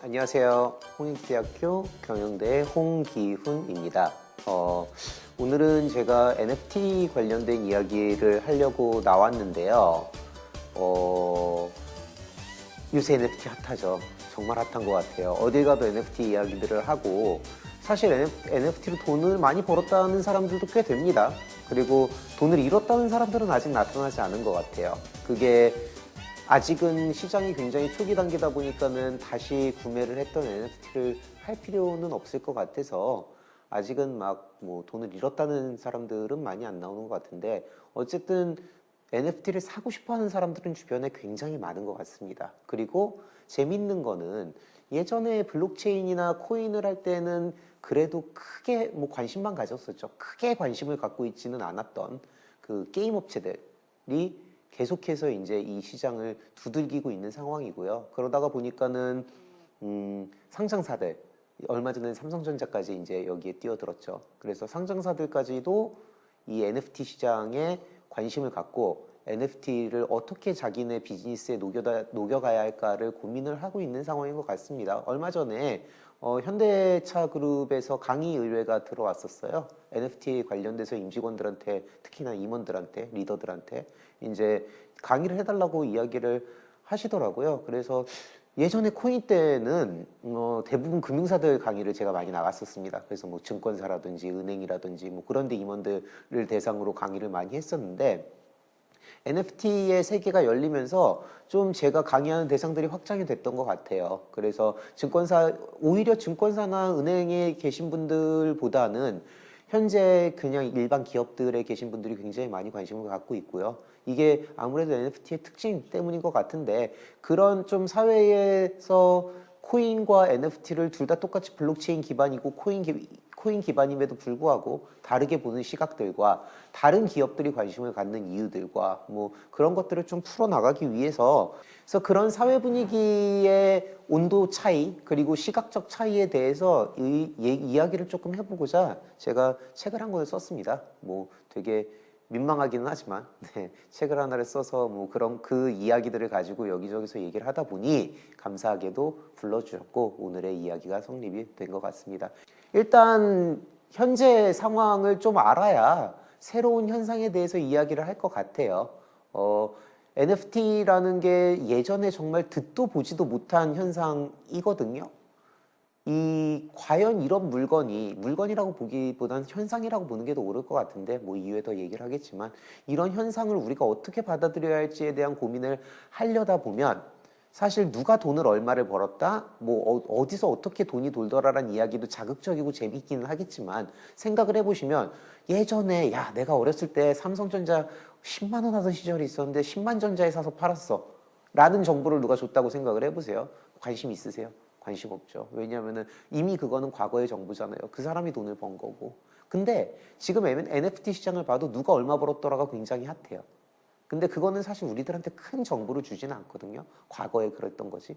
안녕하세요. 홍익대학교 경영대의 홍기훈입니다. 오늘은 제가 NFT 관련된 이야기를 하려고 나왔는데요. 요새 NFT 핫하죠. 정말 핫한 것 같아요. 어딜 가도 NFT 이야기들을 하고, 사실 NFT로 돈을 많이 벌었다는 사람들도 꽤 됩니다. 그리고 돈을 잃었다는 사람들은 아직 나타나지 않은 것 같아요. 그게 아직은 시장이 굉장히 초기 단계다 보니까는 다시 구매를 했던 NFT를 팔 필요는 없을 것 같아서 아직은 막 뭐 돈을 잃었다는 사람들은 많이 안 나오는 것 같은데, 어쨌든 NFT를 사고 싶어 하는 사람들은 주변에 굉장히 많은 것 같습니다. 그리고 재밌는 거는 예전에 블록체인이나 코인을 할 때는 그래도 크게 뭐 관심만 가졌었죠. 크게 관심을 갖고 있지는 않았던 그 게임 업체들이 계속해서 이제 이 시장을 두들기고 있는 상황이고요. 그러다가 보니까는 상장사들, 얼마 전에 삼성전자까지 이제 여기에 뛰어들었죠. 그래서 상장사들까지도 이 NFT 시장에 관심을 갖고 NFT를 어떻게 자기네 비즈니스에 녹여가야 할까를 고민을 하고 있는 상황인 것 같습니다. 얼마 전에 현대차 그룹에서 강의 의뢰가 들어왔었어요. NFT 관련돼서 임직원들한테, 특히나 임원들한테, 리더들한테 이제 강의를 해달라고 이야기를 하시더라고요. 그래서 예전에 코인 때는 대부분 금융사들 강의를 제가 많이 나갔었습니다. 그래서 뭐 증권사라든지 은행이라든지 뭐 그런 데 임원들을 대상으로 강의를 많이 했었는데, NFT의 세계가 열리면서 좀 제가 강의하는 대상들이 확장이 됐던 것 같아요. 그래서 오히려 증권사나 은행에 계신 분들보다는 현재 그냥 일반 기업들에 계신 분들이 굉장히 많이 관심을 갖고 있고요. 이게 아무래도 NFT의 특징 때문인 것 같은데, 그런 좀 사회에서 코인과 NFT를 둘 다 똑같이 블록체인 기반이고 코인 기반임에도 불구하고 다르게 보는 시각들과 다른 기업들이 관심을 갖는 이유들과 뭐 그런 것들을 좀 풀어나가기 위해서, 그래서 그런 사회 분위기의 온도 차이 그리고 시각적 차이에 대해서 이야기를 조금 해보고자 제가 책을 한 권을 썼습니다. 뭐 되게 민망하기는 하지만 책을 하나를 써서 뭐 그런 그 이야기들을 가지고 여기저기서 얘기를 하다 보니 감사하게도 불러주셨고 오늘의 이야기가 성립이 된 것 같습니다. 일단 현재 상황을 좀 알아야 새로운 현상에 대해서 이야기를 할 것 같아요. NFT라는 게 예전에 정말 듣도 보지도 못한 현상이거든요. 과연 이런 물건이라고 보기보다는 현상이라고 보는 게 더 옳을 것 같은데, 뭐 이후에 더 얘기를 하겠지만, 이런 현상을 우리가 어떻게 받아들여야 할지에 대한 고민을 하려다 보면 사실 누가 돈을 얼마를 벌었다, 뭐 어디서 어떻게 돈이 돌더라라는 이야기도 자극적이고 재밌기는 하겠지만, 생각을 해보시면 예전에 야 내가 어렸을 때 삼성전자 10만 원 하던 시절이 있었는데 10만 전자에 사서 팔았어 라는 정보를 누가 줬다고 생각을 해보세요. 관심 있으세요? 관심 없죠. 왜냐하면은 이미 그거는 과거의 정보잖아요. 그 사람이 돈을 번 거고. 근데 지금 NFT 시장을 봐도 누가 얼마 벌었더라가 굉장히 핫해요. 근데 그거는 사실 우리들한테 큰 정보를 주지는 않거든요. 과거에 그랬던 거지.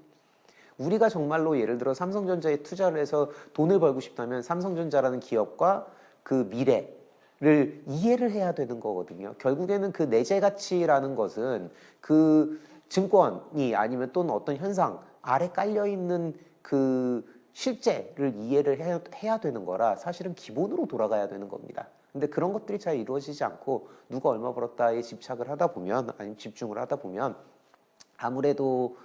우리가 정말로 예를 들어 삼성전자에 투자를 해서 돈을 벌고 싶다면 삼성전자라는 기업과 그 미래를 이해를 해야 되는 거거든요. 결국에는 그 내재 가치라는 것은 그 증권이 아니면 또는 어떤 현상 아래 깔려있는 그 실제를 이해를 해야 되는 거라 사실은 기본으로 돌아가야 되는 겁니다. 근데 그런 것들이 잘 이루어지지 않고 누가 얼마 벌었다에 집착을 하다 보면, 아니면 집중을 하다 보면 아무래도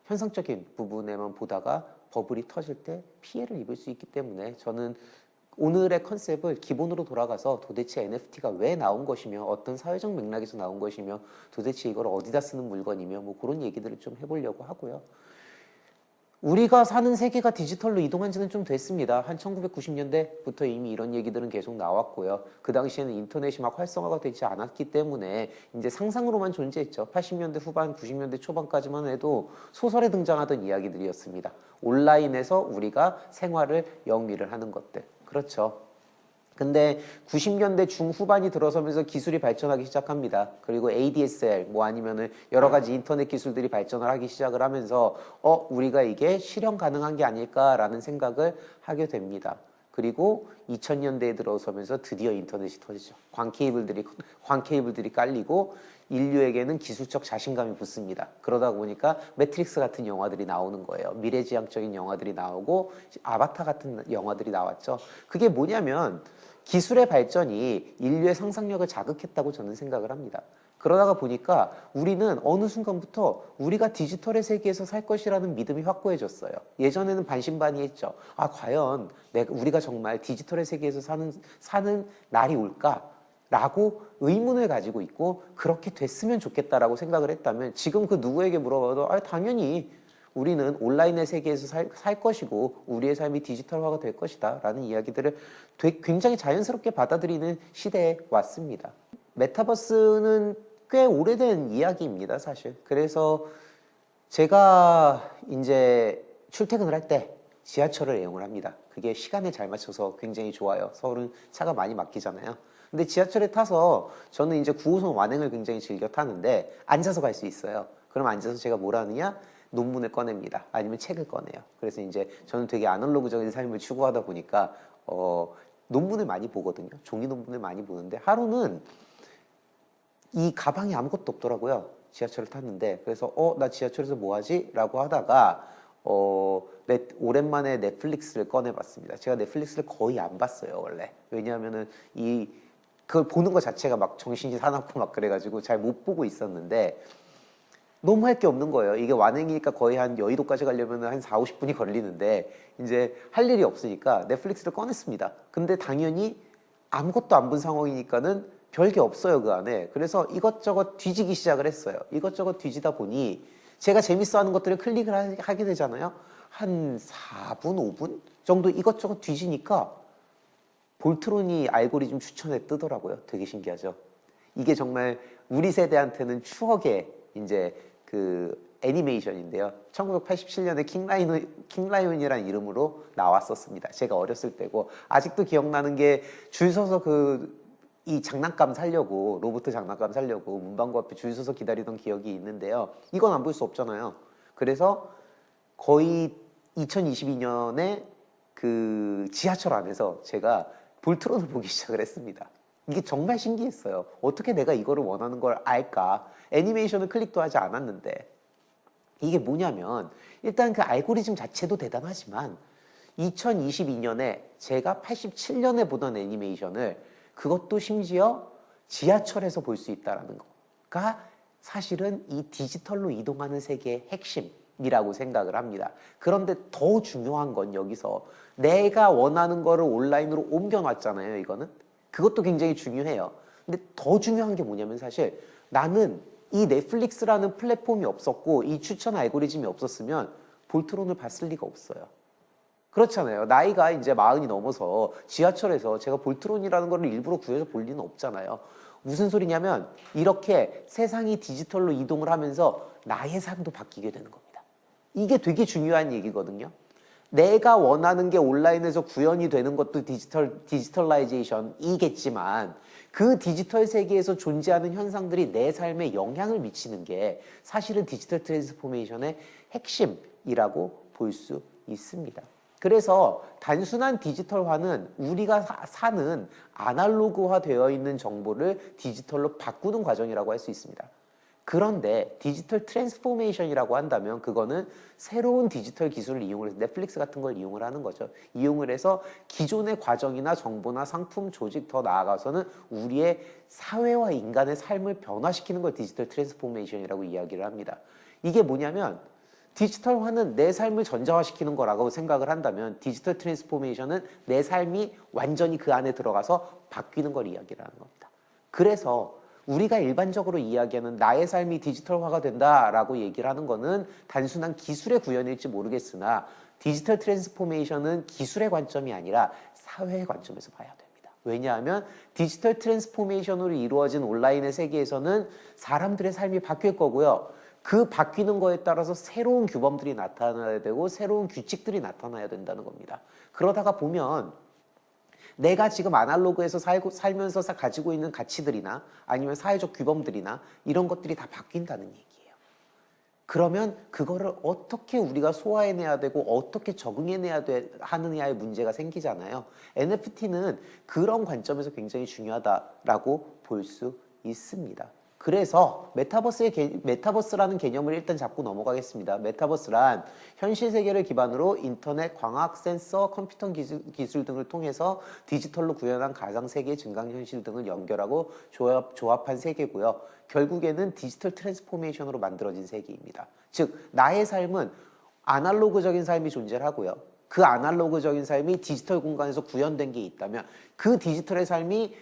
현상적인 부분에만 보다가 버블이 터질 때 피해를 입을 수 있기 때문에, 저는 오늘의 컨셉을 기본으로 돌아가서 도대체 NFT가 왜 나온 것이며 어떤 사회적 맥락에서 나온 것이며 도대체 이걸 어디다 쓰는 물건이며 뭐 그런 얘기들을 좀 해보려고 하고요. 우리가 사는 세계가 디지털로 이동한 지는 좀 됐습니다. 한 1990년대부터 이미 이런 얘기들은 계속 나왔고요. 그 당시에는 인터넷이 막 활성화가 되지 않았기 때문에 이제 상상으로만 존재했죠. 80년대 후반, 90년대 초반까지만 해도 소설에 등장하던 이야기들이었습니다. 온라인에서 우리가 생활을 영위를 하는 것들. 그렇죠. 근데 90년대 중후반이 들어서면서 기술이 발전하기 시작합니다. 그리고 ADSL 뭐 아니면은 여러 가지 인터넷 기술들이 발전을 하기 시작을 하면서 우리가 이게 실현 가능한 게 아닐까라는 생각을 하게 됩니다. 그리고 2000년대에 들어서면서 드디어 인터넷이 터지죠. 광 케이블들이 깔리고 인류에게는 기술적 자신감이 붙습니다. 그러다 보니까 매트릭스 같은 영화들이 나오는 거예요. 미래지향적인 영화들이 나오고 아바타 같은 영화들이 나왔죠. 그게 뭐냐면 기술의 발전이 인류의 상상력을 자극했다고 저는 생각을 합니다. 그러다가 보니까 우리는 어느 순간부터 우리가 디지털의 세계에서 살 것이라는 믿음이 확고해졌어요. 예전에는 반신반의했죠. 아, 과연 우리가 정말 디지털의 세계에서 사는 날이 올까? 라고 의문을 가지고 있고 그렇게 됐으면 좋겠다라고 생각을 했다면 지금 그 누구에게 물어봐도 당연히 우리는 온라인의 세계에서 살 것이고 우리의 삶이 디지털화가 될 것이다 라는 이야기들을 굉장히 자연스럽게 받아들이는 시대에 왔습니다. 메타버스는 꽤 오래된 이야기입니다, 사실. 그래서 제가 이제 출퇴근을 할 때 지하철을 이용을 합니다. 그게 시간에 잘 맞춰서 굉장히 좋아요. 서울은 차가 많이 막히잖아요. 근데 지하철에 타서 저는 이제 9호선 완행을 굉장히 즐겨 타는데 앉아서 갈 수 있어요. 그럼 앉아서 제가 뭘 하느냐? 논문을 꺼냅니다. 아니면 책을 꺼내요. 그래서 이제 저는 되게 아날로그적인 삶을 추구하다 보니까 논문을 많이 보거든요. 종이 논문을 많이 보는데 하루는 이 가방에 아무것도 없더라고요. 지하철을 탔는데 그래서 나 지하철에서 뭐 하지? 라고 하다가 오랜만에 넷플릭스를 꺼내봤습니다. 제가 넷플릭스를 거의 안 봤어요, 원래. 왜냐하면은 그걸 보는 것 자체가 막 정신이 사납고 막 그래가지고 잘 못 보고 있었는데 너무 할 게 없는 거예요. 이게 완행이니까 거의 한 여의도까지 가려면 한 4, 50분이 걸리는데 이제 할 일이 없으니까 넷플릭스를 꺼냈습니다. 근데 당연히 아무것도 안 본 상황이니까는 별게 없어요, 그 안에. 그래서 이것저것 뒤지기 시작을 했어요. 이것저것 뒤지다 보니 제가 재밌어 하는 것들을 클릭을 하게 되잖아요. 한 4분, 5분 정도 이것저것 뒤지니까 볼트론이 알고리즘 추천에 뜨더라고요. 되게 신기하죠. 이게 정말 우리 세대한테는 추억의 이제 그 애니메이션인데요. 1987년에 킹라이온이라는 이름으로 나왔었습니다. 제가 어렸을 때고 아직도 기억나는 게 줄 서서 이 장난감 사려고 로봇 장난감 사려고 문방구 앞에 줄 서서 기다리던 기억이 있는데요. 이건 안 볼 수 없잖아요. 그래서 거의 2022년에 그 지하철 안에서 제가 볼트론을 보기 시작을 했습니다. 이게 정말 신기했어요. 어떻게 내가 이거를 원하는 걸 알까? 애니메이션을 클릭도 하지 않았는데 이게 뭐냐면 일단 그 알고리즘 자체도 대단하지만 2022년에 제가 87년에 보던 애니메이션을 그것도 심지어 지하철에서 볼 수 있다는 거가 사실은 이 디지털로 이동하는 세계의 핵심이라고 생각을 합니다. 그런데 더 중요한 건 여기서 내가 원하는 거를 온라인으로 옮겨놨잖아요, 이거는. 그것도 굉장히 중요해요. 근데 더 중요한 게 뭐냐면 사실 나는 이 넷플릭스라는 플랫폼이 없었고 이 추천 알고리즘이 없었으면 볼트론을 봤을 리가 없어요. 그렇잖아요. 나이가 이제 40이 넘어서 지하철에서 제가 볼트론이라는 걸 일부러 구해서 볼 리는 없잖아요. 무슨 소리냐면 이렇게 세상이 디지털로 이동을 하면서 나의 삶도 바뀌게 되는 겁니다. 이게 되게 중요한 얘기거든요. 내가 원하는 게 온라인에서 구현이 되는 것도 디지털라이제이션이겠지만 그 디지털 세계에서 존재하는 현상들이 내 삶에 영향을 미치는 게 사실은 디지털 트랜스포메이션의 핵심이라고 볼 수 있습니다. 그래서 단순한 디지털화는 우리가 사는 아날로그화 되어 있는 정보를 디지털로 바꾸는 과정이라고 할 수 있습니다. 그런데 디지털 트랜스포메이션이라고 한다면 그거는 새로운 디지털 기술을 이용을 해서 넷플릭스 같은 걸 이용을 하는 거죠. 이용을 해서 기존의 과정이나 정보나 상품, 조직 더 나아가서는 우리의 사회와 인간의 삶을 변화시키는 걸 디지털 트랜스포메이션이라고 이야기를 합니다. 이게 뭐냐면 디지털화는 내 삶을 전자화시키는 거라고 생각을 한다면 디지털 트랜스포메이션은 내 삶이 완전히 그 안에 들어가서 바뀌는 걸 이야기를 하는 겁니다. 그래서 우리가 일반적으로 이야기하는 나의 삶이 디지털화가 된다라고 얘기를 하는 거는 단순한 기술의 구현일지 모르겠으나 디지털 트랜스포메이션은 기술의 관점이 아니라 사회의 관점에서 봐야 됩니다. 왜냐하면 디지털 트랜스포메이션으로 이루어진 온라인의 세계에서는 사람들의 삶이 바뀔 거고요. 그 바뀌는 거에 따라서 새로운 규범들이 나타나야 되고 새로운 규칙들이 나타나야 된다는 겁니다. 그러다가 보면 내가 지금 아날로그에서 살면서 가지고 있는 가치들이나 아니면 사회적 규범들이나 이런 것들이 다 바뀐다는 얘기예요. 그러면 그거를 어떻게 우리가 소화해내야 되고 어떻게 적응해내야 하느냐의 문제가 생기잖아요. NFT는 그런 관점에서 굉장히 중요하다라고 볼 수 있습니다. 그래서 메타버스라는 개념을 일단 잡고 넘어가겠습니다. 메타버스란 현실 세계를 기반으로 인터넷, 광학, 센서, 컴퓨터 기술 등을 통해서 디지털로 구현한 가상세계, 증강현실 등을 연결하고 조합한 세계고요. 결국에는 디지털 트랜스포메이션으로 만들어진 세계입니다. 즉 나의 삶은 아날로그적인 삶이 존재를 하고요. 그 아날로그적인 삶이 디지털 공간에서 구현된 게 있다면 그 디지털의 삶이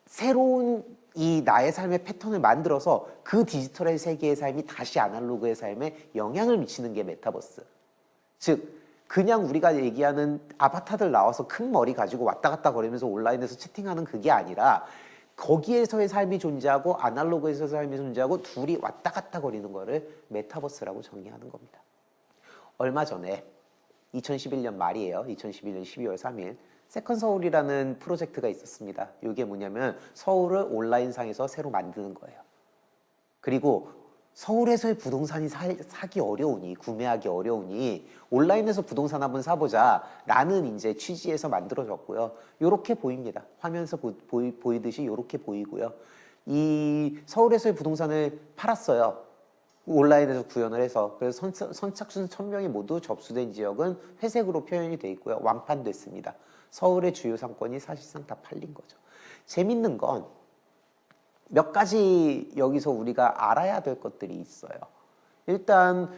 새로운 이 나의 삶의 패턴을 만들어서 그 디지털의 세계의 삶이 다시 아날로그의 삶에 영향을 미치는 게 메타버스. 즉 그냥 우리가 얘기하는 아바타들 나와서 큰 머리 가지고 왔다 갔다 거리면서 온라인에서 채팅하는 그게 아니라 거기에서의 삶이 존재하고 아날로그에서의 삶이 존재하고 둘이 왔다 갔다 거리는 거를 메타버스라고 정의하는 겁니다. 얼마 전에 2011년 말이에요. 2011년 12월 3일 세컨서울이라는 프로젝트가 있었습니다. 이게 뭐냐면 서울을 온라인상에서 새로 만드는 거예요. 그리고 서울에서의 부동산이 사기 어려우니, 구매하기 어려우니 온라인에서 부동산 한번 사보자 라는 이제 취지에서 만들어졌고요. 요렇게 보입니다. 화면에서 보이듯이 요렇게 보이고요. 이 서울에서의 부동산을 팔았어요. 온라인에서 구현을 해서. 그래서 선착순 1000명이 모두 접수된 지역은 회색으로 표현이 되어 있고요. 완판됐습니다. 서울의 주요 상권이 사실상 다 팔린 거죠. 재밌는 건 몇 가지 여기서 우리가 알아야 될 것들이 있어요. 일단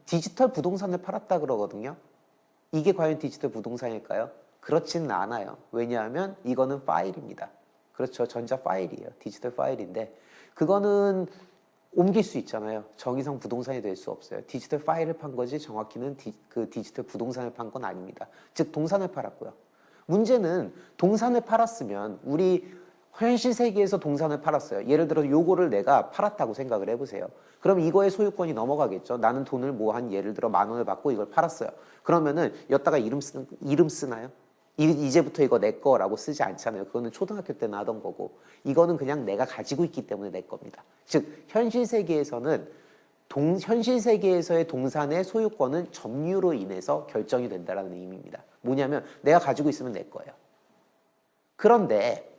디지털 부동산을 팔았다 그러거든요. 이게 과연 디지털 부동산일까요? 그렇지는 않아요. 왜냐하면 이거는 파일입니다. 그렇죠. 전자 파일이에요. 디지털 파일인데 그거는 옮길 수 있잖아요. 정의상 부동산이 될 수 없어요. 디지털 파일을 판 거지 정확히는 그 디지털 부동산을 판 건 아닙니다. 즉 동산을 팔았고요. 문제는 동산을 팔았으면 우리 현실 세계에서 동산을 팔았어요. 예를 들어 요거를 내가 팔았다고 생각을 해보세요. 그럼 이거의 소유권이 넘어가겠죠. 나는 돈을 뭐 한 예를 들어 10,000원을 받고 이걸 팔았어요. 그러면은 여기다가 이름 쓰나요? 이제부터 이거 내 거라고 쓰지 않잖아요. 그거는 초등학교 때나 하던 거고 이거는 그냥 내가 가지고 있기 때문에 내 겁니다. 즉 현실 세계에서는 현실 세계에서의 동산의 소유권은 점유로 인해서 결정이 된다는 의미입니다. 뭐냐면 내가 가지고 있으면 내 거예요. 그런데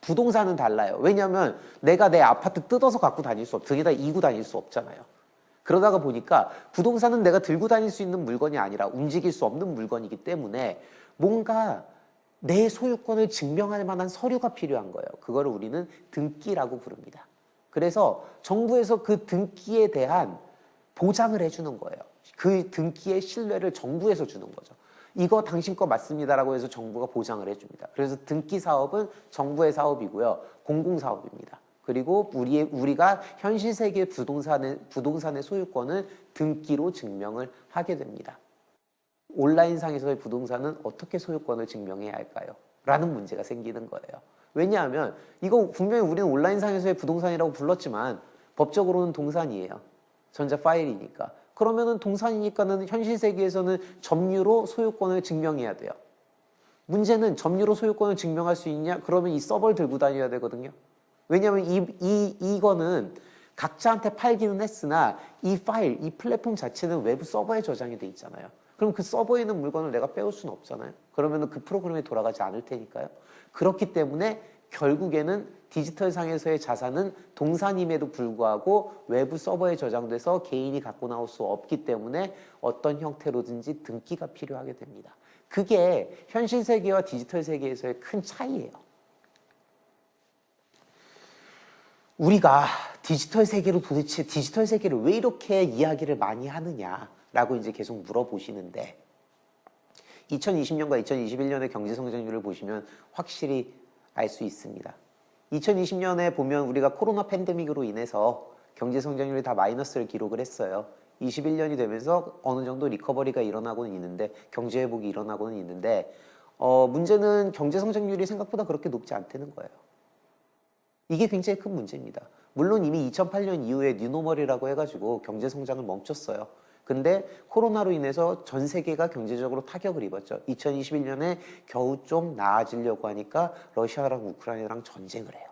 부동산은 달라요. 왜냐하면 내가 내 아파트 뜯어서 갖고 다닐 수 등에다 이고 다닐 수 없잖아요. 그러다가 보니까 부동산은 내가 들고 다닐 수 있는 물건이 아니라 움직일 수 없는 물건이기 때문에 뭔가 내 소유권을 증명할 만한 서류가 필요한 거예요. 그거를 우리는 등기라고 부릅니다. 그래서 정부에서 그 등기에 대한 보장을 해주는 거예요. 그 등기의 신뢰를 정부에서 주는 거죠. 이거 당신 거 맞습니다라고 해서 정부가 보장을 해줍니다. 그래서 등기 사업은 정부의 사업이고요. 공공사업입니다. 그리고 우리가 현실 세계 부동산의 소유권을 등기로 증명을 하게 됩니다. 온라인상에서의 부동산은 어떻게 소유권을 증명해야 할까요? 라는 문제가 생기는 거예요. 왜냐하면 이거 분명히 우리는 온라인상에서의 부동산이라고 불렀지만 법적으로는 동산이에요. 전자 파일이니까. 그러면은 동산이니까는 현실 세계에서는 점유로 소유권을 증명해야 돼요. 문제는 점유로 소유권을 증명할 수 있냐? 그러면 이 서버를 들고 다녀야 되거든요. 왜냐하면 이거는 각자한테 팔기는 했으나 이 파일, 이 플랫폼 자체는 외부 서버에 저장이 돼 있잖아요. 그럼 그 서버에 있는 물건을 내가 빼올 수는 없잖아요. 그러면은 그 프로그램이 돌아가지 않을 테니까요. 그렇기 때문에 결국에는 디지털 상에서의 자산은 동산임에도 불구하고 외부 서버에 저장돼서 개인이 갖고 나올 수 없기 때문에 어떤 형태로든지 등기가 필요하게 됩니다. 그게 현실 세계와 디지털 세계에서의 큰 차이예요. 우리가 디지털 세계를 왜 이렇게 이야기를 많이 하느냐라고 이제 계속 물어보시는데 2020년과 2021년의 경제 성장률을 보시면 확실히 알 수 있습니다. 2020년에 보면 우리가 코로나 팬데믹으로 인해서 경제 성장률이 다 마이너스를 기록을 했어요. 21년이 되면서 어느 정도 리커버리가 일어나고는 있는데 경제 회복이 일어나고는 있는데 문제는 경제 성장률이 생각보다 그렇게 높지 않다는 거예요. 이게 굉장히 큰 문제입니다. 물론 이미 2008년 이후에 뉴노멀이라고 해가지고 경제 성장을 멈췄어요. 근데 코로나로 인해서 전 세계가 경제적으로 타격을 입었죠. 2021년에 겨우 좀 나아지려고 하니까 러시아랑 우크라이나랑 전쟁을 해요.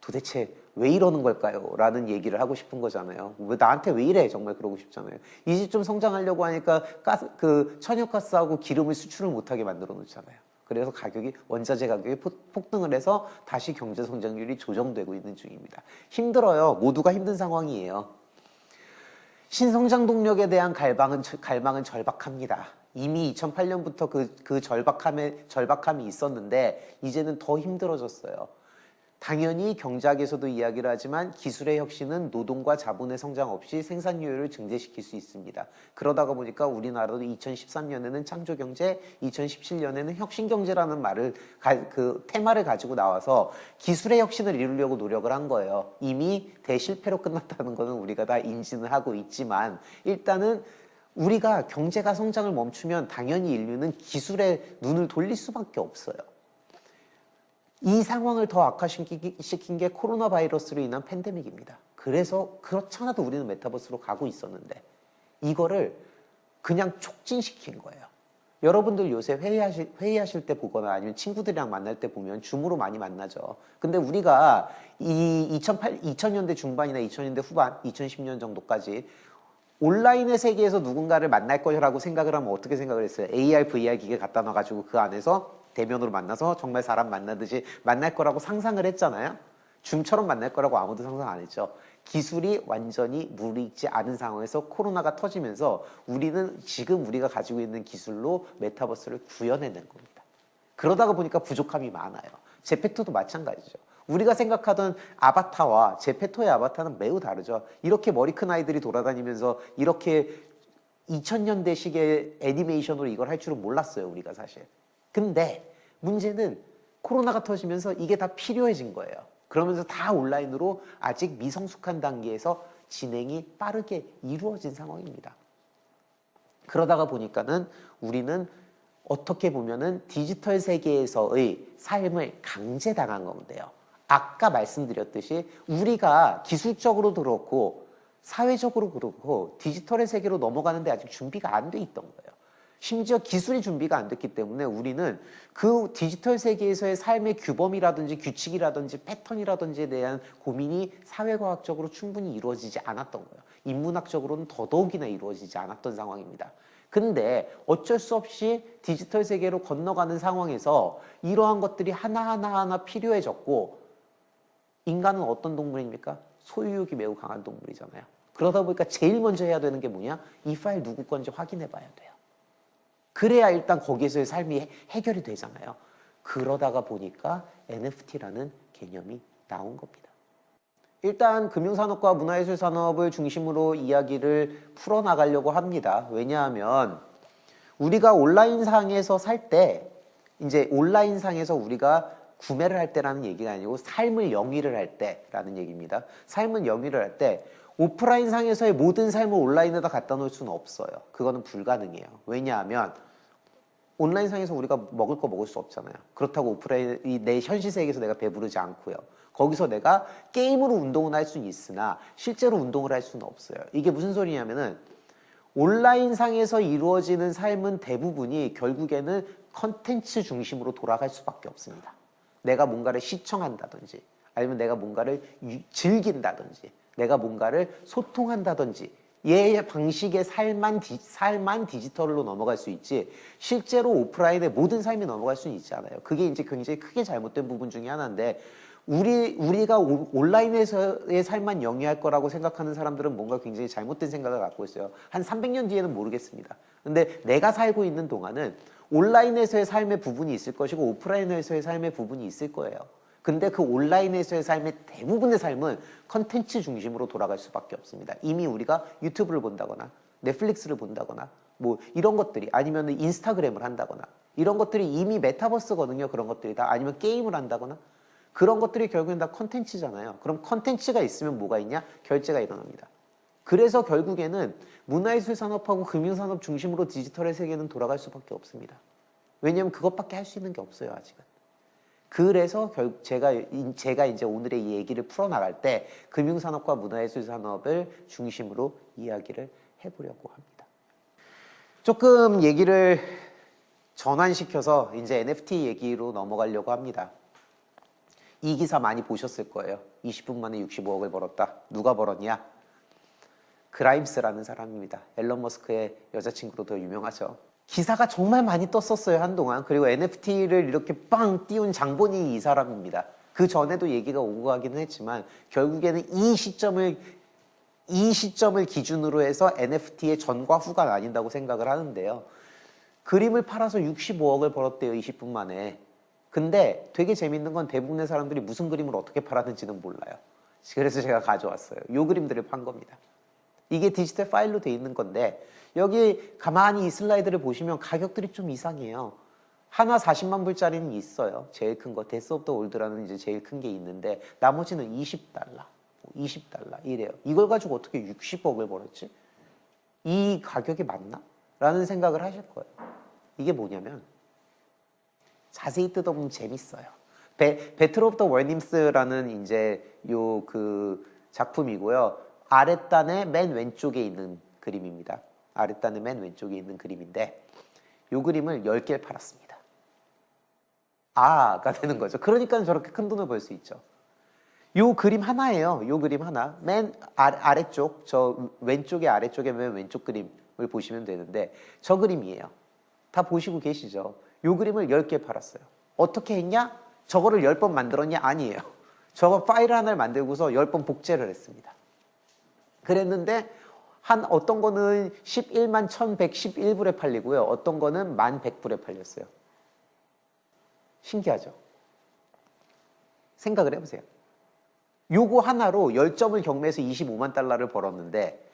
도대체 왜 이러는 걸까요? 라는 얘기를 하고 싶은 거잖아요. 왜 나한테 왜 이래? 정말 그러고 싶잖아요. 이 집 좀 성장하려고 하니까 천연가스하고 기름을 수출을 못하게 만들어 놓잖아요. 그래서 원자재 가격이 폭등을 해서 다시 경제 성장률이 조정되고 있는 중입니다. 힘들어요. 모두가 힘든 상황이에요. 신성장 동력에 대한 갈망은 절박합니다. 이미 2008년부터 그 절박함이 있었는데 이제는 더 힘들어졌어요. 당연히 경제학에서도 이야기를 하지만 기술의 혁신은 노동과 자본의 성장 없이 생산효율을 증대시킬 수 있습니다. 그러다가 보니까 우리나라도 2013년에는 창조경제, 2017년에는 혁신경제라는 테마를 가지고 나와서 기술의 혁신을 이루려고 노력을 한 거예요. 이미 대실패로 끝났다는 것은 우리가 다 인지는 하고 있지만 일단은 우리가 경제가 성장을 멈추면 당연히 인류는 기술에 눈을 돌릴 수밖에 없어요. 이 상황을 더 악화시킨 게 코로나 바이러스로 인한 팬데믹입니다. 그래서 그렇지 않아도 우리는 메타버스로 가고 있었는데 이거를 그냥 촉진시킨 거예요. 여러분들 요새 회의하실 때 보거나 아니면 친구들이랑 만날 때 보면 줌으로 많이 만나죠. 근데 우리가 이 2000년대 중반이나 2000년대 후반, 2010년 정도까지 온라인의 세계에서 누군가를 만날 거라고 생각을 하면 어떻게 생각을 했어요? AR, VR 기계 갖다 놔가지고 그 안에서 대면으로 만나서 정말 사람 만나듯이 만날 거라고 상상을 했잖아요. 줌처럼 만날 거라고 아무도 상상 안 했죠. 기술이 완전히 무르익지 않은 상황에서 코로나가 터지면서 우리는 지금 우리가 가지고 있는 기술로 메타버스를 구현해낸 겁니다. 그러다가 보니까 부족함이 많아요. 제페토도 마찬가지죠. 우리가 생각하던 아바타와 제페토의 아바타는 매우 다르죠. 이렇게 머리 큰 아이들이 돌아다니면서 이렇게 2000년대식의 애니메이션으로 이걸 할 줄은 몰랐어요, 우리가 사실. 근데 문제는 코로나가 터지면서 이게 다 필요해진 거예요. 그러면서 다 온라인으로 아직 미성숙한 단계에서 진행이 빠르게 이루어진 상황입니다. 그러다가 보니까는 우리는 어떻게 보면은 디지털 세계에서의 삶을 강제당한 건데요. 아까 말씀드렸듯이 우리가 기술적으로도 그렇고 사회적으로 그렇고 디지털의 세계로 넘어가는데 아직 준비가 안 돼 있던 거예요. 심지어 기술이 준비가 안 됐기 때문에 우리는 그 디지털 세계에서의 삶의 규범이라든지 규칙이라든지 패턴이라든지에 대한 고민이 사회과학적으로 충분히 이루어지지 않았던 거예요. 인문학적으로는 더더욱이나 이루어지지 않았던 상황입니다. 근데 어쩔 수 없이 디지털 세계로 건너가는 상황에서 이러한 것들이 하나하나 필요해졌고 인간은 어떤 동물입니까? 소유욕이 매우 강한 동물이잖아요. 그러다 보니까 제일 먼저 해야 되는 게 뭐냐? 이 파일 누구 건지 확인해 봐야 돼요. 그래야 일단 거기에서의 삶이 해결이 되잖아요. 그러다가 보니까 NFT라는 개념이 나온 겁니다. 일단 금융산업과 문화예술산업을 중심으로 이야기를 풀어나가려고 합니다. 왜냐하면 우리가 온라인상에서 살 때 이제 온라인상에서 우리가 구매를 할 때라는 얘기가 아니고 삶을 영위를 할 때라는 얘기입니다. 삶을 영위를 할 때 오프라인 상에서의 모든 삶을 온라인에다 갖다 놓을 수는 없어요. 그거는 불가능해요. 왜냐하면 온라인 상에서 우리가 먹을 거 먹을 수 없잖아요. 그렇다고 오프라인 내 현실 세계에서 내가 배부르지 않고요. 거기서 내가 게임으로 운동은 할 수는 있으나 실제로 운동을 할 수는 없어요. 이게 무슨 소리냐면은 온라인 상에서 이루어지는 삶은 대부분이 결국에는 컨텐츠 중심으로 돌아갈 수밖에 없습니다. 내가 뭔가를 시청한다든지 아니면 내가 뭔가를 즐긴다든지 내가 뭔가를 소통한다든지 얘의 방식의 삶만 디지털로 넘어갈 수 있지 실제로 오프라인의 모든 삶이 넘어갈 수는 있지 않아요. 그게 이제 굉장히 크게 잘못된 부분 중에 하나인데 우리가 온라인에서의 삶만 영위할 거라고 생각하는 사람들은 뭔가 굉장히 잘못된 생각을 갖고 있어요. 한 300년 뒤에는 모르겠습니다. 근데 내가 살고 있는 동안은 온라인에서의 삶의 부분이 있을 것이고 오프라인에서의 삶의 부분이 있을 거예요. 근데 그 온라인에서의 삶의 대부분의 삶은 컨텐츠 중심으로 돌아갈 수밖에 없습니다. 이미 우리가 유튜브를 본다거나 넷플릭스를 본다거나 뭐 이런 것들이 아니면 인스타그램을 한다거나 이런 것들이 이미 메타버스거든요. 그런 것들이 다 아니면 게임을 한다거나 그런 것들이 결국엔 다 컨텐츠잖아요. 그럼 컨텐츠가 있으면 뭐가 있냐? 결제가 일어납니다. 그래서 결국에는 문화예술 산업하고 금융산업 중심으로 디지털의 세계는 돌아갈 수밖에 없습니다. 왜냐하면 그것밖에 할 수 있는 게 없어요, 아직은. 그래서 제가 이제 오늘의 이 얘기를 풀어나갈 때 금융산업과 문화예술 산업을 중심으로 이야기를 해보려고 합니다. 조금 얘기를 전환시켜서 이제 NFT 얘기로 넘어가려고 합니다. 이 기사 많이 보셨을 거예요. 20분 만에 65억을 벌었다. 누가 벌었냐? 그라임스라는 사람입니다. 앨런 머스크의 여자친구로 더 유명하죠. 기사가 정말 많이 떴었어요, 한동안. 그리고 NFT를 이렇게 빵 띄운 장본인이 이 사람입니다. 그 전에도 얘기가 오고 가기는 했지만 결국에는 이 시점을 기준으로 해서 NFT의 전과 후가 나뉜다고 생각을 하는데요. 그림을 팔아서 65억을 벌었대요, 20분 만에. 근데 되게 재밌는 건 대부분의 사람들이 무슨 그림을 어떻게 팔았는지는 몰라요. 그래서 제가 가져왔어요. 요 그림들을 판 겁니다. 이게 디지털 파일로 돼 있는 건데 여기 가만히 이 슬라이드를 보시면 가격들이 좀 이상해요. 하나 40만 불짜리는 있어요. 제일 큰 거 데스 오브 더 올드라는 이제 제일 큰 게 있는데 나머지는 20달러, 20달러 이래요. 이걸 가지고 어떻게 60억을 벌었지? 이 가격이 맞나? 라는 생각을 하실 거예요. 이게 뭐냐면 자세히 뜯어보면 재밌어요. 배틀 오브 더 월님스라는 이제 요 그 작품이고요. 아랫단의 맨 왼쪽에 있는 그림입니다. 아랫단의 맨 왼쪽에 있는 그림인데 요 그림을 10개를 팔았습니다. 아가 되는 거죠. 그러니까 저렇게 큰 돈을 벌 수 있죠. 요 그림 하나예요. 요 그림 하나. 맨 아래쪽, 저 왼쪽에 아래쪽에 맨 왼쪽 그림을 보시면 되는데 저 그림이에요. 다 보시고 계시죠? 요 그림을 10개 팔았어요. 어떻게 했냐? 저거를 10번 만들었냐? 아니에요. 저거 파일 하나를 만들고서 10번 복제를 했습니다. 그랬는데 어떤 거는 11만 1111불에 팔리고요. 어떤 거는 1100불에 팔렸어요. 신기하죠? 생각을 해보세요. 요거 하나로 10점을 경매해서 25만 달러를 벌었는데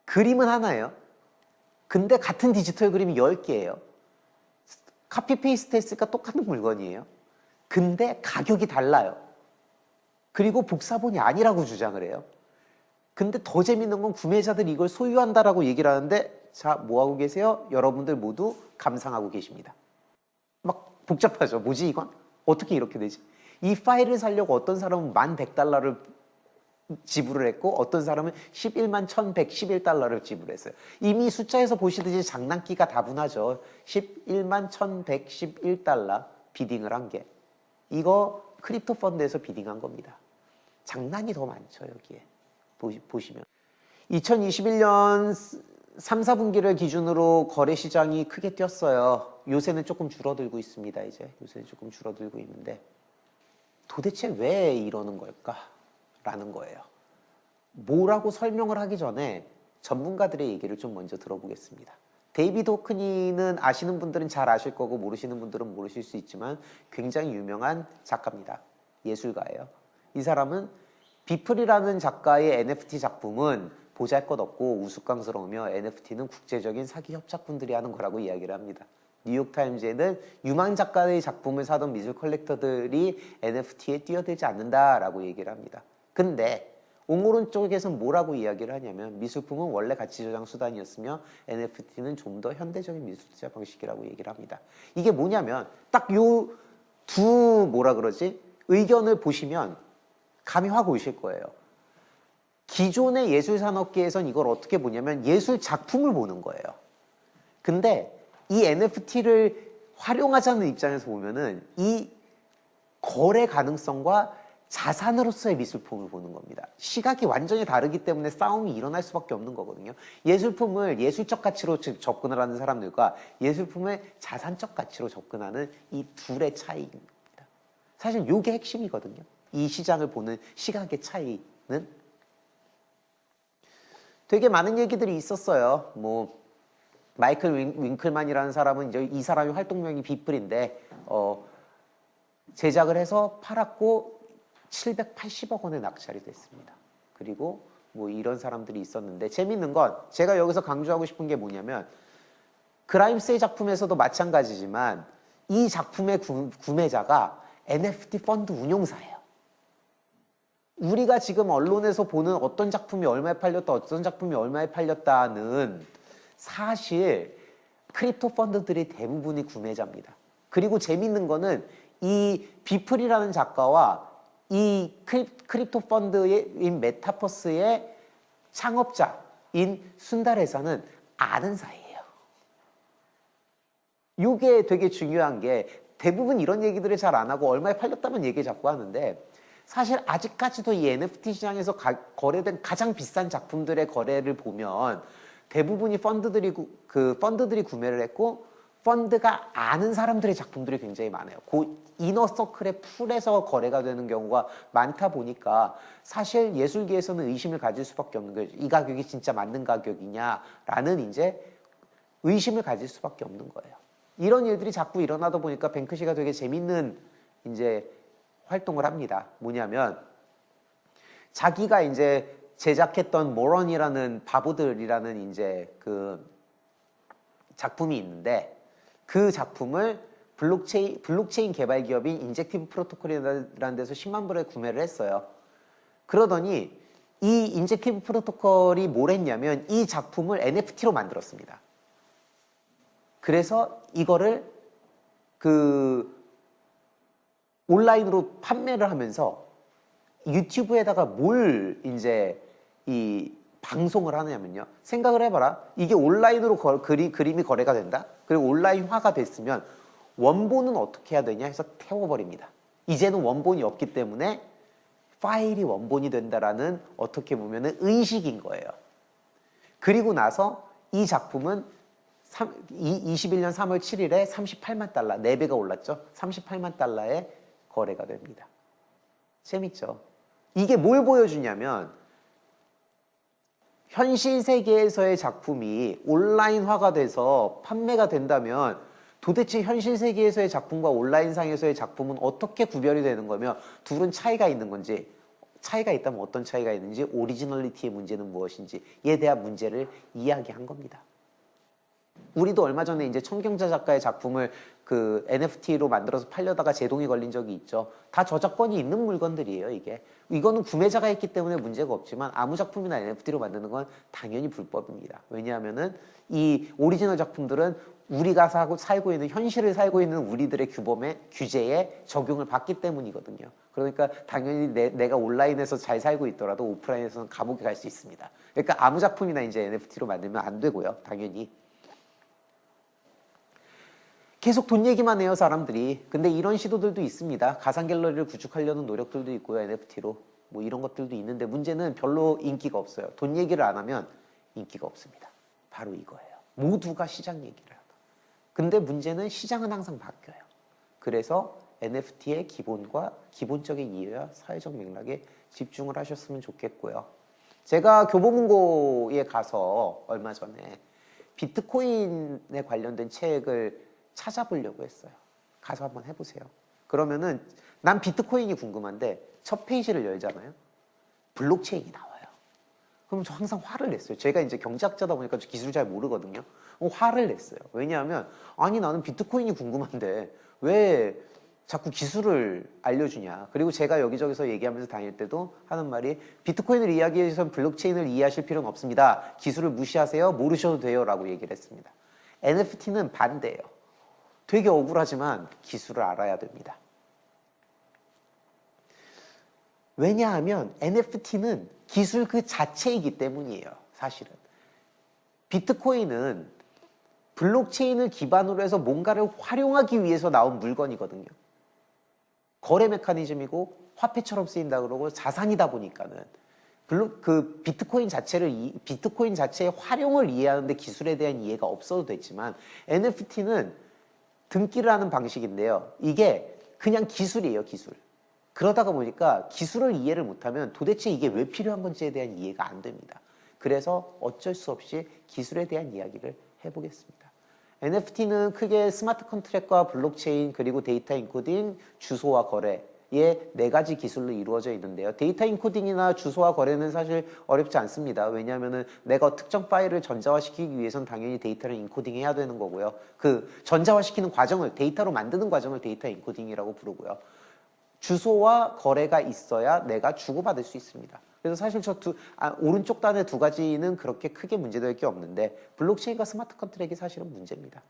그림은 하나예요. 근데 같은 디지털 그림이 10개예요. 카피 페이스트 했으니까 똑같은 물건이에요. 근데 가격이 달라요. 그리고 복사본이 아니라고 주장을 해요. 근데 더 재밌는 건 구매자들이 이걸 소유한다라고 얘기를 하는데 자, 뭐하고 계세요? 여러분들 모두 감상하고 계십니다. 막 복잡하죠. 뭐지 이건? 어떻게 이렇게 되지? 이 파일을 사려고 어떤 사람은 1100달러를 지불을 했고 어떤 사람은 11만 1111달러를 지불했어요. 이미 숫자에서 보시듯이 장난기가 다분하죠. 11만 1111달러 비딩을 한 게. 이거 크립토 펀드에서 비딩한 겁니다. 장난이 더 많죠, 여기에. 보시면 2021년 3, 4분기를 기준으로 거래 시장이 크게 뛰었어요. 요새는 조금 줄어들고 있습니다. 요새는 조금 줄어들고 있는데 도대체 왜 이러는 걸까? 라는 거예요. 뭐라고 설명을 하기 전에 전문가들의 얘기를 좀 먼저 들어보겠습니다. 데이비드 호크니는 아시는 분들은 잘 아실 거고 모르시는 분들은 모르실 수 있지만 굉장히 유명한 작가입니다. 예술가예요. 이 사람은 비플이라는 작가의 NFT 작품은 보잘것없고 우스꽝스러우며 NFT는 국제적인 사기 협착꾼들이 하는 거라고 이야기를 합니다. 뉴욕타임즈에는 유망 작가의 작품을 사던 미술 컬렉터들이 NFT에 뛰어들지 않는다라고 얘기를 합니다. 근데 옹호론 쪽에서는 뭐라고 이야기를 하냐면 미술품은 원래 가치 저장 수단이었으며 NFT는 좀 더 현대적인 미술 투자 방식이라고 얘기를 합니다. 이게 뭐냐면 딱 요 두 의견을 보시면 감이 확 오실 거예요. 기존의 예술 산업계에선 이걸 어떻게 보냐면 예술 작품을 보는 거예요. 근데 이 NFT를 활용하자는 입장에서 보면은 이 거래 가능성과 자산으로서의 미술품을 보는 겁니다. 시각이 완전히 다르기 때문에 싸움이 일어날 수밖에 없는 거거든요. 예술품을 예술적 가치로 접근을 하는 사람들과 예술품을 자산적 가치로 접근하는 이 둘의 차이입니다. 사실 이게 핵심이거든요. 이 시장을 보는 시각의 차이는 되게 많은 얘기들이 있었어요. 뭐 마이클 윙클만이라는 사람은 이제 이 사람의 활동명이 비플인데 제작을 해서 팔았고 780억 원에 낙찰이 됐습니다. 그리고 뭐 이런 사람들이 있었는데 재밌는 건 제가 여기서 강조하고 싶은 게 뭐냐면 그라임스의 작품에서도 마찬가지지만 이 작품의 구매자가 NFT 펀드 운용사예요. 우리가 지금 언론에서 보는 어떤 작품이 얼마에 팔렸다, 어떤 작품이 얼마에 팔렸다는 사실 크립토 펀드들이 대부분이 구매자입니다. 그리고 재밌는 거는 이 비플이라는 작가와 이 크립토 펀드인 메타버스의 창업자인 순달회사는 아는 사이예요. 이게 되게 중요한 게 대부분 이런 얘기들을 잘 안 하고 얼마에 팔렸다면 얘기 자꾸 하는데 사실 아직까지도 이 NFT 시장에서 거래된 가장 비싼 작품들의 거래를 보면 대부분이 펀드들이 구매를 했고 펀드가 아는 사람들의 작품들이 굉장히 많아요. 그 이너서클의 풀에서 거래가 되는 경우가 많다 보니까 사실 예술계에서는 의심을 가질 수밖에 없는 거예요. 이 가격이 진짜 맞는 가격이냐라는 이제 의심을 가질 수밖에 없는 거예요. 이런 일들이 자꾸 일어나다 보니까 뱅크시가 되게 재밌는 이제 활동을 합니다. 뭐냐면 자기가 이제 제작했던 모런이라는 바보들이라는 이제 그 작품이 있는데 그 작품을 블록체인 개발 기업인 인젝티브 프로토콜이라는 데서 10만 불에 구매를 했어요. 그러더니 이 인젝티브 프로토콜이 뭘 했냐면 이 작품을 NFT로 만들었습니다. 그래서 이거를 온라인으로 판매를 하면서 유튜브에다가 뭘 이제 이 방송을 하냐면요. 생각을 해봐라. 이게 온라인으로 그림이 거래가 된다? 그리고 온라인화가 됐으면 원본은 어떻게 해야 되냐 해서 태워버립니다. 이제는 원본이 없기 때문에 파일이 원본이 된다라는 어떻게 보면은 의식인 거예요. 그리고 나서 이 작품은 21년 3월 7일에 38만 달러, 4배가 올랐죠. 38만 달러에 거래가 됩니다. 재밌죠? 이게 뭘 보여주냐면 현실 세계에서의 작품이 온라인화가 돼서 판매가 된다면 도대체 현실 세계에서의 작품과 온라인상에서의 작품은 어떻게 구별이 되는 거며 둘은 차이가 있는 건지, 차이가 있다면 어떤 차이가 있는지, 오리지널리티의 문제는 무엇인지에 대한 문제를 이야기한 겁니다. 우리도 얼마 전에 이제 청경자 작가의 작품을 그 NFT로 만들어서 팔려다가 제동이 걸린 적이 있죠. 다 저작권이 있는 물건들이에요, 이게. 이거는 구매자가 했기 때문에 문제가 없지만 아무 작품이나 NFT로 만드는 건 당연히 불법입니다. 왜냐하면은 이 오리지널 작품들은 우리가 살고 있는, 현실을 살고 있는 우리들의 규제에 적용을 받기 때문이거든요. 그러니까 당연히 내가 온라인에서 잘 살고 있더라도 오프라인에서는 감옥에 갈 수 있습니다. 그러니까 아무 작품이나 이제 NFT로 만들면 안 되고요, 당연히. 계속 돈 얘기만 해요, 사람들이. 근데 이런 시도들도 있습니다. 가상 갤러리를 구축하려는 노력들도 있고요, NFT로. 뭐 이런 것들도 있는데 문제는 별로 인기가 없어요. 돈 얘기를 안 하면 인기가 없습니다. 바로 이거예요. 모두가 시장 얘기를 하다. 근데 문제는 시장은 항상 바뀌어요. 그래서 NFT의 기본적인 이해와 사회적 맥락에 집중을 하셨으면 좋겠고요. 제가 교보문고에 가서 얼마 전에 비트코인에 관련된 책을 찾아보려고 했어요. 가서 한번 해보세요. 그러면은 난 비트코인이 궁금한데 첫 페이지를 열잖아요. 블록체인이 나와요. 그럼 저 항상 화를 냈어요. 제가 이제 경제학자다 보니까 저 기술 잘 모르거든요. 화를 냈어요. 왜냐하면 아니 나는 비트코인이 궁금한데 왜 자꾸 기술을 알려주냐. 그리고 제가 여기저기서 얘기하면서 다닐 때도 하는 말이 비트코인을 이야기하기 위해서는 블록체인을 이해하실 필요는 없습니다. 기술을 무시하세요. 모르셔도 돼요. 라고 얘기를 했습니다. NFT는 반대예요. 되게 억울하지만 기술을 알아야 됩니다. 왜냐하면 NFT는 기술 그 자체이기 때문이에요. 사실은. 비트코인은 블록체인을 기반으로 해서 뭔가를 활용하기 위해서 나온 물건이거든요. 거래 메커니즘이고 화폐처럼 쓰인다 그러고 자산이다 보니까는 비트코인 자체의 활용을 이해하는데 기술에 대한 이해가 없어도 됐지만 NFT는 등기를 하는 방식인데요. 이게 그냥 기술이에요, 기술. 그러다가 보니까 기술을 이해를 못하면 도대체 이게 왜 필요한 건지에 대한 이해가 안 됩니다. 그래서 어쩔 수 없이 기술에 대한 이야기를 해보겠습니다. NFT는 크게 스마트 컨트랙과 블록체인 그리고 데이터 인코딩, 주소와 거래의 4가지 기술로 이루어져 있는데요. 데이터 인코딩이나 주소와 거래는 사실 어렵지 않습니다. 왜냐하면 내가 특정 파일을 전자화시키기 위해서는 당연히 데이터를 인코딩해야 되는 거고요. 그 전자화시키는 과정을, 데이터로 만드는 과정을 데이터 인코딩이라고 부르고요. 주소와 거래가 있어야 내가 주고받을 수 있습니다. 그래서 사실 오른쪽 단의 2가지는 그렇게 크게 문제될 게 없는데 블록체인과 스마트 컨트랙이 사실은 문제입니다.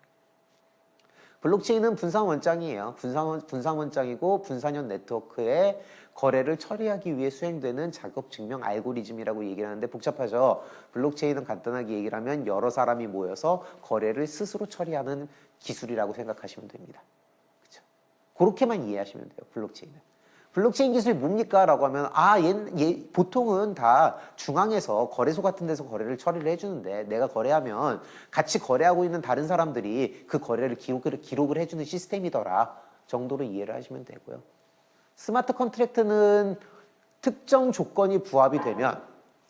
블록체인은 분산 원장이에요. 분산 원장이고 분산형 네트워크의 거래를 처리하기 위해 수행되는 작업 증명 알고리즘이라고 얘기를 하는데 복잡하죠. 블록체인은 간단하게 얘기를 하면 여러 사람이 모여서 거래를 스스로 처리하는 기술이라고 생각하시면 됩니다. 그렇죠? 그렇게만 이해하시면 돼요, 블록체인은. 블록체인 기술이 뭡니까? 라고 하면 보통은 다 중앙에서 거래소 같은 데서 거래를 처리를 해주는데 내가 거래하면 같이 거래하고 있는 다른 사람들이 그 거래를 기록을 해주는 시스템이더라 정도로 이해를 하시면 되고요. 스마트 컨트랙트는 특정 조건이 부합이 되면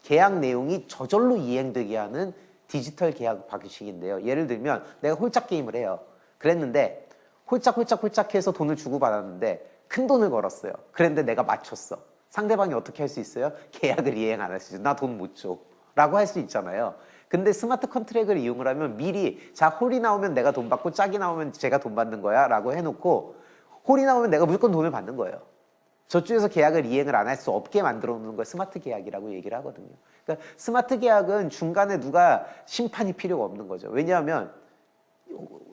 계약 내용이 저절로 이행되게 하는 디지털 계약 방식인데요. 예를 들면 내가 홀짝 게임을 해요. 그랬는데 홀짝 해서 돈을 주고받았는데 큰 돈을 걸었어요. 그런데 내가 맞췄어. 상대방이 어떻게 할 수 있어요? 계약을 이행 안 할 수 있어요. 나 돈 못 줘. 라고 할 수 있잖아요. 근데 스마트 컨트랙을 이용을 하면 미리 자 홀이 나오면 내가 돈 받고 짝이 나오면 제가 돈 받는 거야 라고 해놓고 홀이 나오면 내가 무조건 돈을 받는 거예요. 저쪽에서 계약을 이행을 안 할 수 없게 만들어 놓는 걸 스마트 계약이라고 얘기를 하거든요. 그러니까 스마트 계약은 중간에 누가 심판이 필요가 없는 거죠. 왜냐하면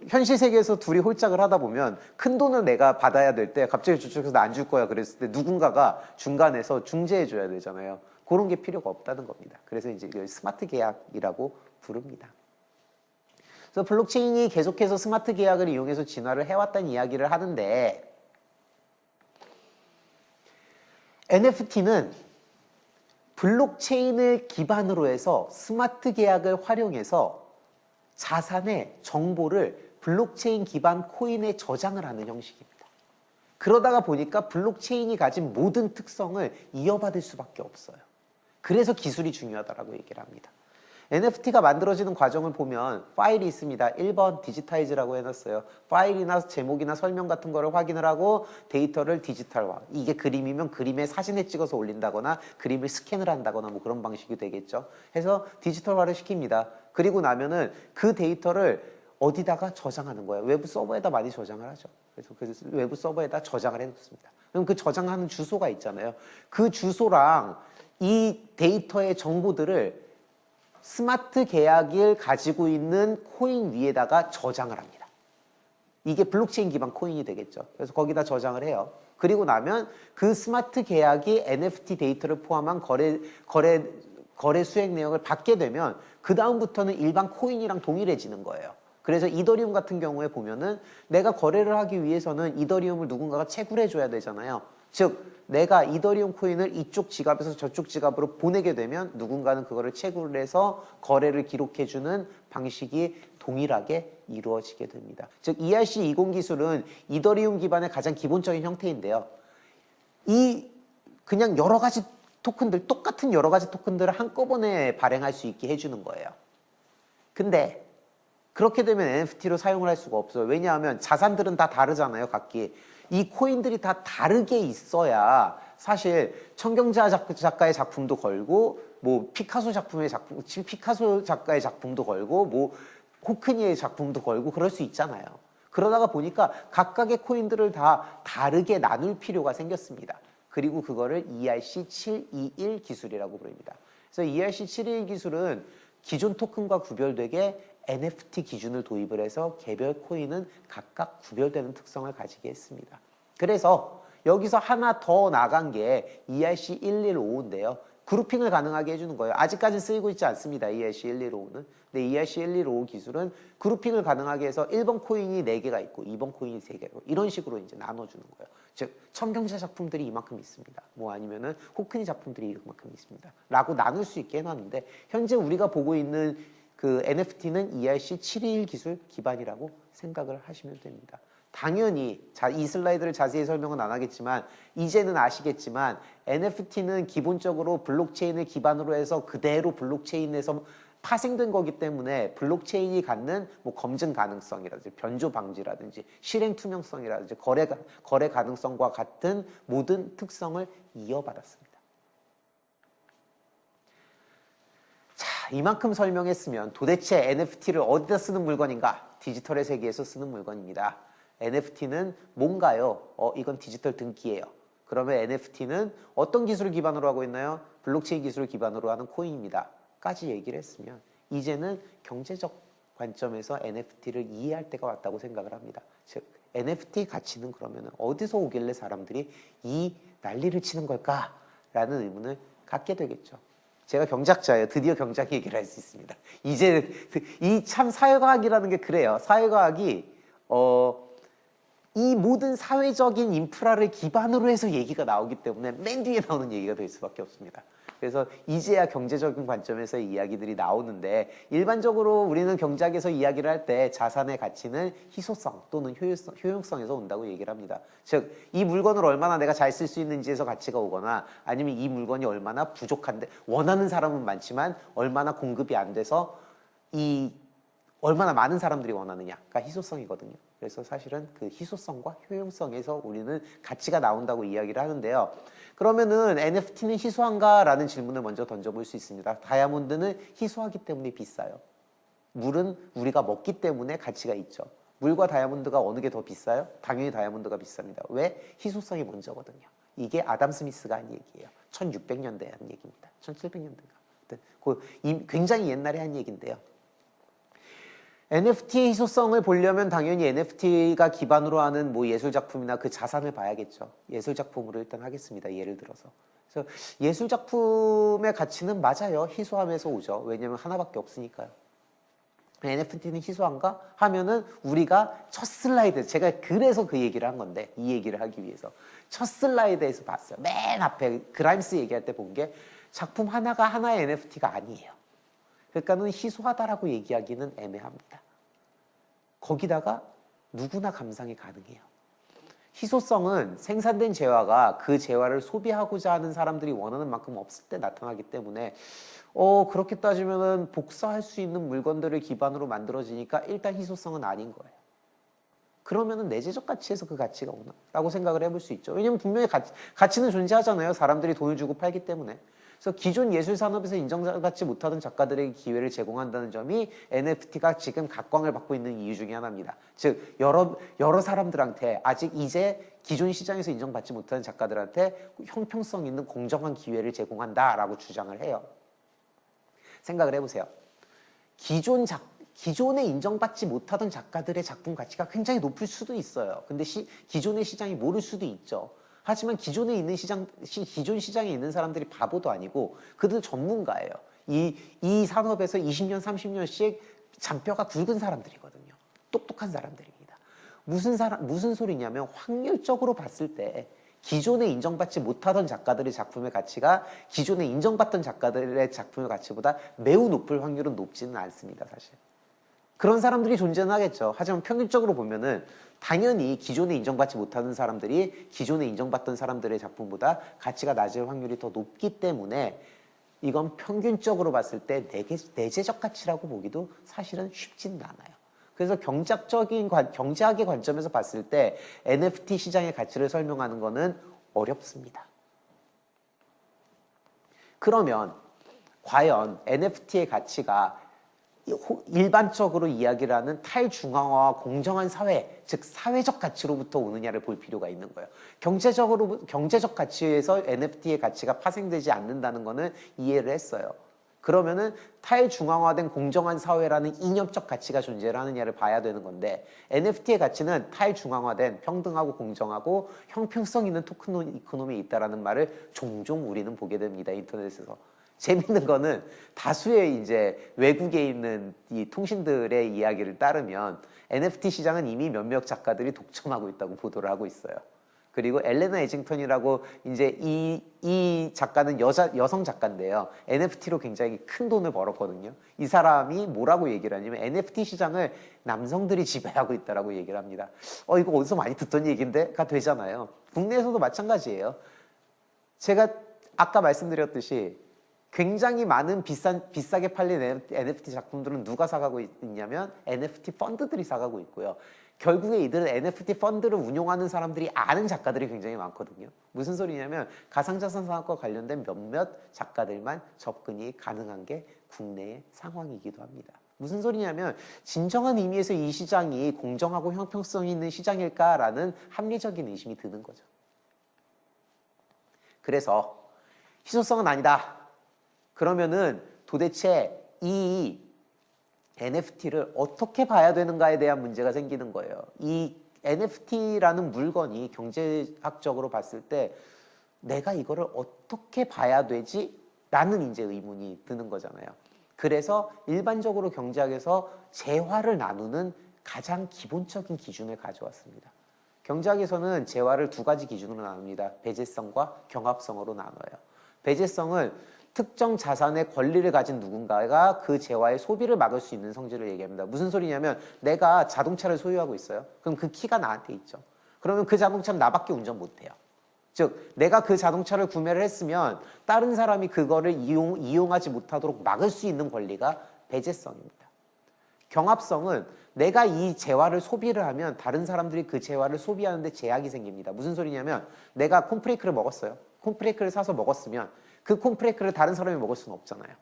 현실 세계에서 둘이 홀짝을 하다 보면 큰 돈을 내가 받아야 될 때 갑자기 저쪽에서 나 안 줄 거야 그랬을 때 누군가가 중간에서 중재해 줘야 되잖아요. 그런 게 필요가 없다는 겁니다. 그래서 이제 이걸 스마트 계약이라고 부릅니다. 그래서 블록체인이 계속해서 스마트 계약을 이용해서 진화를 해왔다는 이야기를 하는데 NFT는 블록체인을 기반으로 해서 스마트 계약을 활용해서 자산의 정보를 블록체인 기반 코인에 저장을 하는 형식입니다. 그러다가 보니까 블록체인이 가진 모든 특성을 이어받을 수밖에 없어요. 그래서 기술이 중요하다고 얘기를 합니다. NFT가 만들어지는 과정을 보면 파일이 있습니다. 1번 디지타이즈라고 해놨어요. 파일이나 제목이나 설명 같은 거를 확인을 하고 데이터를 디지털화. 이게 그림이면 그림에 사진을 찍어서 올린다거나 그림을 스캔을 한다거나 뭐 그런 방식이 되겠죠. 해서 디지털화를 시킵니다. 그리고 나면은 그 데이터를 어디다가 저장하는 거예요. 외부 서버에다 많이 저장을 하죠. 그래서 외부 서버에다 저장을 해놓습니다. 그럼 그 저장하는 주소가 있잖아요. 그 주소랑 이 데이터의 정보들을 스마트 계약을 가지고 있는 코인 위에다가 저장을 합니다. 이게 블록체인 기반 코인이 되겠죠. 그래서 거기다 저장을 해요. 그리고 나면 그 스마트 계약이 NFT 데이터를 포함한 거래 수행 내역을 받게 되면 그 다음부터는 일반 코인이랑 동일해지는 거예요. 그래서 이더리움 같은 경우에 보면은 내가 거래를 하기 위해서는 이더리움을 누군가가 채굴 해줘야 되잖아요. 즉 내가 이더리움 코인을 이쪽 지갑에서 저쪽 지갑으로 보내게 되면 누군가는 그거를 채굴을 해서 거래를 기록해주는 방식이 동일하게 이루어지게 됩니다. 즉 ERC20 기술은 이더리움 기반의 가장 기본적인 형태인데요. 이 그냥 여러 가지 토큰들, 똑같은 여러 가지 토큰들을 한꺼번에 발행할 수 있게 해주는 거예요. 근데 그렇게 되면 NFT로 사용을 할 수가 없어요. 왜냐하면 자산들은 다 다르잖아요, 각기. 이 코인들이 다 다르게 있어야 사실 청경자 작가의 작품도 걸고 뭐 피카소 작가의 작품도 걸고 뭐 호크니의 작품도 걸고 그럴 수 있잖아요. 그러다가 보니까 각각의 코인들을 다 다르게 나눌 필요가 생겼습니다. 그리고 그거를 ERC721 기술이라고 부릅니다. 그래서 ERC721 기술은 기존 토큰과 구별되게 NFT 기준을 도입을 해서 개별 코인은 각각 구별되는 특성을 가지게 했습니다. 그래서 여기서 하나 더 나간 게 ERC1155인데요. 그룹핑을 가능하게 해주는 거예요. 아직까지 쓰이고 있지 않습니다. ERC1155는. 근데 ERC1155 기술은 그룹핑을 가능하게 해서 1번 코인이 4개가 있고 2번 코인이 3개가 있고 이런 식으로 이제 나눠주는 거예요. 즉 청경자 작품들이 이만큼 있습니다. 뭐 아니면은 호크니 작품들이 이만큼 있습니다. 라고 나눌 수 있게 해놨는데 현재 우리가 보고 있는 그 NFT는 ERC721 기술 기반이라고 생각을 하시면 됩니다. 당연히 이 슬라이드를 자세히 설명은 안 하겠지만 이제는 아시겠지만 NFT는 기본적으로 블록체인을 기반으로 해서 그대로 블록체인에서 파생된 거기 때문에 블록체인이 갖는 뭐 검증 가능성이라든지 변조 방지라든지 실행 투명성이라든지 거래 가능성과 같은 모든 특성을 이어받았습니다. 자, 이만큼 설명했으면 도대체 NFT를 어디다 쓰는 물건인가? 디지털의 세계에서 쓰는 물건입니다. NFT는 뭔가요? 이건 디지털 등기예요. 그러면 NFT는 어떤 기술을 기반으로 하고 있나요? 블록체인 기술을 기반으로 하는 코인입니다. 까지 얘기를 했으면 이제는 경제적 관점에서 NFT를 이해할 때가 왔다고 생각을 합니다. 즉 NFT 가치는 그러면 어디서 오길래 사람들이 이 난리를 치는 걸까라는 의문을 갖게 되겠죠. 제가 경제학자예요. 드디어 경제학 얘기를 할 수 있습니다. 이제 이 참 사회과학이라는 게 그래요. 사회과학이 이 모든 사회적인 인프라를 기반으로 해서 얘기가 나오기 때문에 맨 뒤에 나오는 얘기가 될 수밖에 없습니다. 그래서 이제야 경제적인 관점에서 이야기들이 나오는데, 일반적으로 우리는 경제학에서 이야기를 할 때 자산의 가치는 희소성 또는 효용성에서 온다고 얘기를 합니다. 즉, 이 물건을 얼마나 내가 잘 쓸 수 있는지에서 가치가 오거나, 아니면 이 물건이 얼마나 부족한데, 원하는 사람은 많지만 얼마나 공급이 안 돼서 얼마나 많은 사람들이 원하느냐가 희소성이거든요. 그래서 사실은 그 희소성과 효용성에서 우리는 가치가 나온다고 이야기를 하는데요. 그러면은 NFT는 희소한가? 라는 질문을 먼저 던져볼 수 있습니다. 다이아몬드는 희소하기 때문에 비싸요. 물은 우리가 먹기 때문에 가치가 있죠. 물과 다이아몬드가 어느 게 더 비싸요? 당연히 다이아몬드가 비쌉니다. 왜? 희소성이 먼저거든요. 이게 아담 스미스가 한 얘기예요. 1600년대에 한 얘기입니다. 1700년대인가. 굉장히 옛날에 한 얘기인데요. NFT의 희소성을 보려면 당연히 NFT가 기반으로 하는 뭐 예술작품이나 그 자산을 봐야겠죠. 예술작품으로 일단 하겠습니다. 예를 들어서. 그래서 예술작품의 가치는 맞아요. 희소함에서 오죠. 왜냐면 하나밖에 없으니까요. NFT는 희소한가? 하면은 우리가 첫 슬라이드, 제가 그래서 그 얘기를 한 건데, 이 얘기를 하기 위해서. 첫 슬라이드에서 봤어요. 맨 앞에 그라임스 얘기할 때 본 게 작품 하나가 하나의 NFT가 아니에요. 그러니까는 희소하다라고 얘기하기는 애매합니다. 거기다가 누구나 감상이 가능해요. 희소성은 생산된 재화가 그 재화를 소비하고자 하는 사람들이 원하는 만큼 없을 때 나타나기 때문에 그렇게 따지면은 복사할 수 있는 물건들을 기반으로 만들어지니까 일단 희소성은 아닌 거예요. 그러면은 내재적 가치에서 그 가치가 오나? 라고 생각을 해볼 수 있죠. 왜냐면 분명히 가치는 존재하잖아요. 사람들이 돈을 주고 팔기 때문에. 그래서 기존 예술 산업에서 인정받지 못하던 작가들에게 기회를 제공한다는 점이 NFT가 지금 각광을 받고 있는 이유 중에 하나입니다. 즉 여러 사람들한테 아직 이제 기존 시장에서 인정받지 못하는 작가들한테 형평성 있는 공정한 기회를 제공한다라고 주장을 해요. 생각을 해보세요. 기존에 인정받지 못하던 작가들의 작품 가치가 굉장히 높을 수도 있어요. 근데 기존의 시장이 모를 수도 있죠. 하지만 기존에 있는 기존 시장에 있는 사람들이 바보도 아니고 그들 전문가예요. 이 산업에서 20년, 30년씩 잔뼈가 굵은 사람들이거든요. 똑똑한 사람들입니다. 무슨 소리냐면 확률적으로 봤을 때 기존에 인정받지 못하던 작가들의 작품의 가치가 기존에 인정받던 작가들의 작품의 가치보다 매우 높을 확률은 높지는 않습니다, 사실. 그런 사람들이 존재는 하겠죠. 하지만 평균적으로 보면은 당연히 기존에 인정받지 못하는 사람들이 기존에 인정받던 사람들의 작품보다 가치가 낮을 확률이 더 높기 때문에 이건 평균적으로 봤을 때 내재적 가치라고 보기도 사실은 쉽지는 않아요. 그래서 경제학의 관점에서 봤을 때 NFT 시장의 가치를 설명하는 것은 어렵습니다. 그러면 과연 NFT의 가치가 일반적으로 이야기를 하는 탈중앙화와 공정한 사회, 즉 사회적 가치로부터 오느냐를 볼 필요가 있는 거예요. 경제적 가치에서 NFT의 가치가 파생되지 않는다는 거는 이해를 했어요. 그러면은 탈중앙화된 공정한 사회라는 이념적 가치가 존재를 하느냐를 봐야 되는 건데, NFT의 가치는 탈중앙화된 평등하고 공정하고 형평성 있는 토큰 이코노미에 있다라는 말을 종종 우리는 보게 됩니다, 인터넷에서. 재밌는 거는 다수의 이제 외국에 있는 이 통신들의 이야기를 따르면 NFT 시장은 이미 몇몇 작가들이 독점하고 있다고 보도를 하고 있어요. 그리고 엘레나 에징턴이라고 이제 이 작가는 여성 작가인데요. NFT로 굉장히 큰 돈을 벌었거든요. 이 사람이 뭐라고 얘기를 하냐면 NFT 시장을 남성들이 지배하고 있다라고 얘기를 합니다. 이거 어디서 많이 듣던 얘기인데가 되잖아요. 국내에서도 마찬가지예요. 제가 아까 말씀드렸듯이 굉장히 많은 비싸게 팔린 NFT 작품들은 누가 사가고 있냐면 NFT 펀드들이 사가고 있고요. 결국에 이들은 NFT 펀드를 운용하는 사람들이 아는 작가들이 굉장히 많거든요. 무슨 소리냐면 가상자산 산업과 관련된 몇몇 작가들만 접근이 가능한 게 국내의 상황이기도 합니다. 무슨 소리냐면 진정한 의미에서 이 시장이 공정하고 형평성 있는 시장일까라는 합리적인 의심이 드는 거죠. 그래서 희소성은 아니다. 그러면은 도대체 이 NFT를 어떻게 봐야 되는가에 대한 문제가 생기는 거예요. 이 NFT라는 물건이 경제학적으로 봤을 때 내가 이거를 어떻게 봐야 되지? 라는 이제 의문이 드는 거잖아요. 그래서 일반적으로 경제학에서 재화를 나누는 가장 기본적인 기준을 가져왔습니다. 경제학에서는 재화를 두 가지 기준으로 나눕니다. 배제성과 경합성으로 나눠요. 배제성은 특정 자산의 권리를 가진 누군가가 그 재화의 소비를 막을 수 있는 성질을 얘기합니다. 무슨 소리냐면 내가 자동차를 소유하고 있어요. 그럼 그 키가 나한테 있죠. 그러면 그 자동차는 나밖에 운전 못해요. 즉 내가 그 자동차를 구매를 했으면 다른 사람이 그거를 이용하지 못하도록 막을 수 있는 권리가 배제성입니다. 경합성은 내가 이 재화를 소비를 하면 다른 사람들이 그 재화를 소비하는데 제약이 생깁니다. 무슨 소리냐면 내가 콘프레이크를 먹었어요. 콘프레이크를 사서 먹었으면 그 콘프레이크를 다른 사람이 먹을 수는 없잖아요.